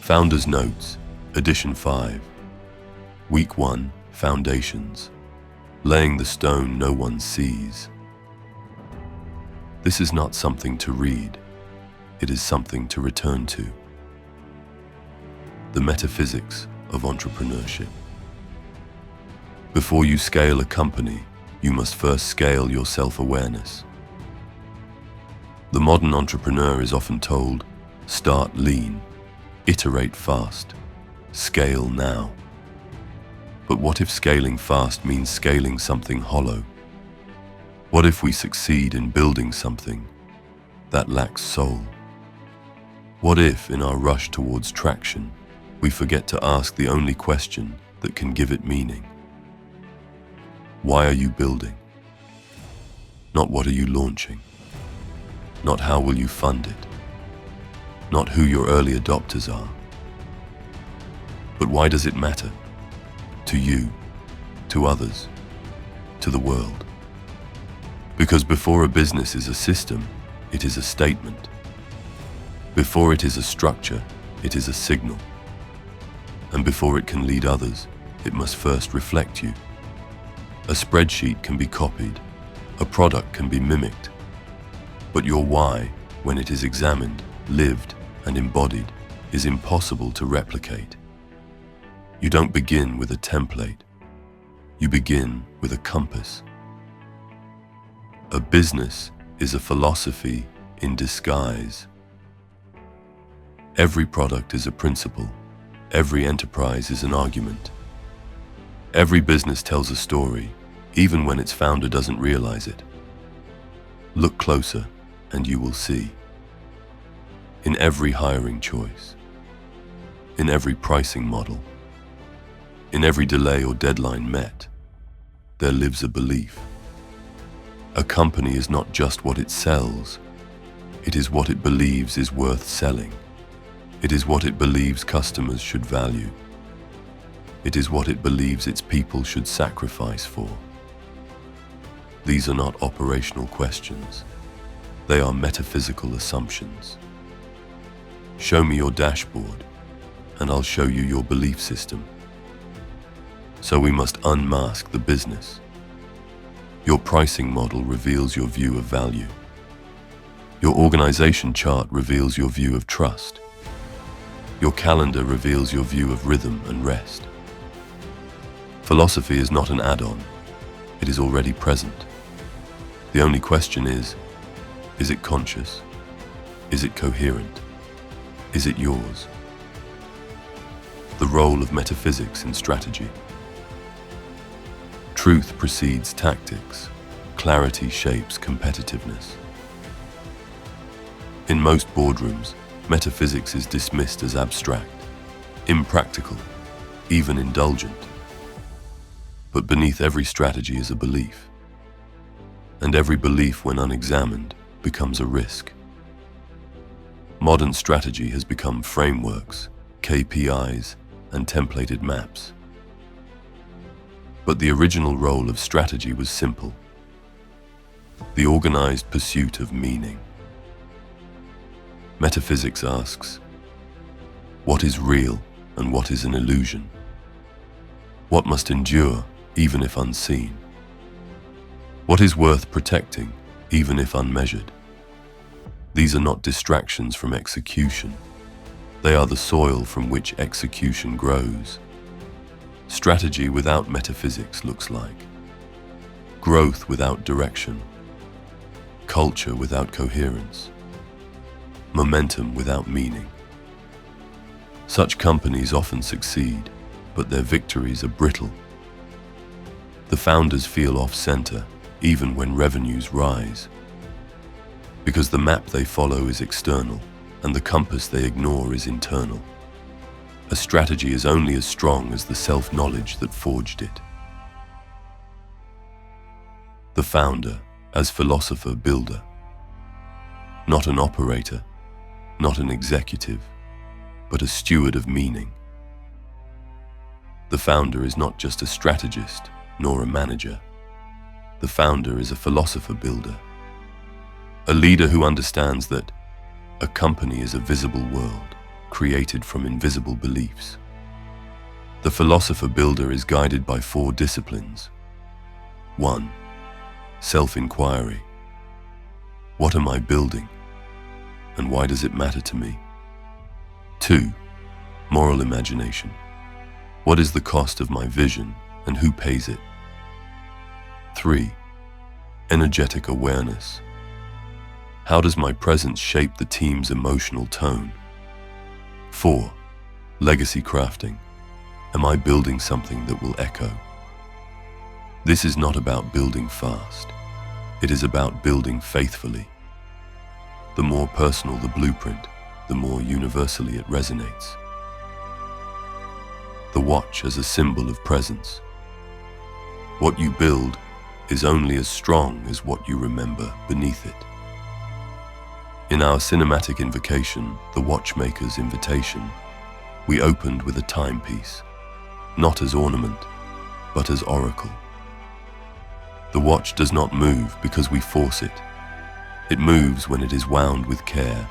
Founders Notes, Edition 5. Week 1, Foundations. Laying the stone no one sees. This is not something to read. It is something to return to. The metaphysics of entrepreneurship. Before you scale a company, you must first scale your self-awareness. The modern entrepreneur is often told, start lean, iterate fast, scale now. But what if scaling fast means scaling something hollow? What if we succeed in building something that lacks soul? What if, in our rush towards traction, we forget to ask the only question that can give it meaning? Why are you building? Not what are you launching? Not how will you fund it? Not who your early adopters are. But why does it matter? To you, to others, to the world. Because before a business is a system, it is a statement. Before it is a structure, it is a signal. And before it can lead others, it must first reflect you. A spreadsheet can be copied, a product can be mimicked, but your why, when it is examined, lived, and embodied, is impossible to replicate. You don't begin with a template. You begin with a compass. A business is a philosophy in disguise. Every product is a principle. Every enterprise is an argument. Every business tells a story, even when its founder doesn't realize it. Look closer, and you will see. In every hiring choice, in every pricing model, in every delay or deadline met, there lives a belief. A company is not just what it sells, it is what it believes is worth selling. It is what it believes customers should value. It is what it believes its people should sacrifice for. These are not operational questions. They are metaphysical assumptions. Show me your dashboard, and I'll show you your belief system. So we must unmask the business. Your pricing model reveals your view of value. Your organization chart reveals your view of trust. Your calendar reveals your view of rhythm and rest. Philosophy is not an add-on. It is already present. The only question is it conscious? Is it coherent? Is it yours? The role of metaphysics in strategy. Truth precedes tactics. Clarity shapes competitiveness. In most boardrooms, metaphysics is dismissed as abstract, impractical, even indulgent. But beneath every strategy is a belief. And every belief, when unexamined, becomes a risk. Modern strategy has become frameworks, KPIs, and templated maps. But the original role of strategy was simple: the organized pursuit of meaning. Metaphysics asks, what is real and what is an illusion? What must endure, even if unseen? What is worth protecting, even if unmeasured? These are not distractions from execution. They are the soil from which execution grows. Strategy without metaphysics looks like growth without direction, culture without coherence, momentum without meaning. Such companies often succeed, but their victories are brittle. The founders feel off-center, even when revenues rise, because the map they follow is external, and the compass they ignore is internal. A strategy is only as strong as the self-knowledge that forged it. The founder as philosopher-builder. Not an operator, not an executive, but a steward of meaning. The founder is not just a strategist, nor a manager. The founder is a philosopher-builder, A leader who understands that a company is a visible world created from invisible beliefs. The philosopher builder is guided by 4 disciplines. 1. Self-inquiry. What am I building? And why does it matter to me? 2. Moral imagination. What is the cost of my vision and who pays it? 3. Energetic awareness. How does my presence shape the team's emotional tone? 4. Legacy crafting. Am I building something that will echo? This is not about building fast. It is about building faithfully. The more personal the blueprint, the more universally it resonates. The watch as a symbol of presence. What you build is only as strong as what you remember beneath it. In our cinematic invocation, The Watchmaker's Invitation, we opened with a timepiece, not as ornament, but as oracle. The watch does not move because we force it. It moves when it is wound with care.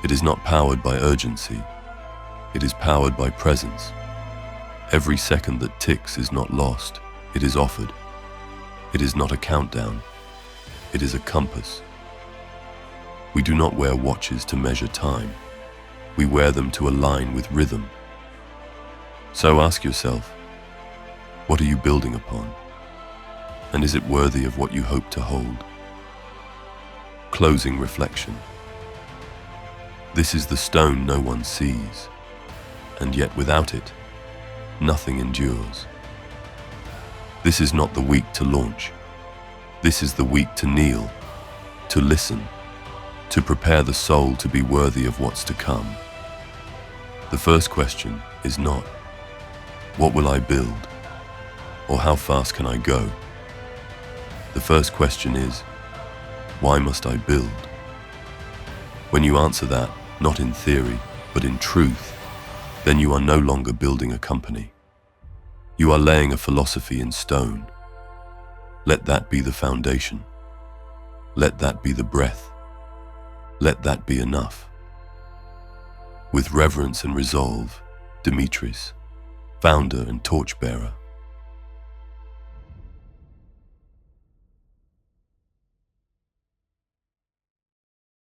It is not powered by urgency. It is powered by presence. Every second that ticks is not lost, it is offered. It is not a countdown. It is a compass. We do not wear watches to measure time. We wear them to align with rhythm. So ask yourself, what are you building upon? And is it worthy of what you hope to hold? Closing reflection. This is the stone no one sees, and yet without it, nothing endures. This is not the week to launch. This is the week to kneel, to listen, to prepare the soul to be worthy of what's to come. The first question is not, what will I build? Or how fast can I go? The first question is, why must I build? When you answer that, not in theory, but in truth, then you are no longer building a company. You are laying a philosophy in stone. Let that be the foundation. Let that be the breath. Let that be enough. With reverence and resolve, Dimitris, founder and torchbearer.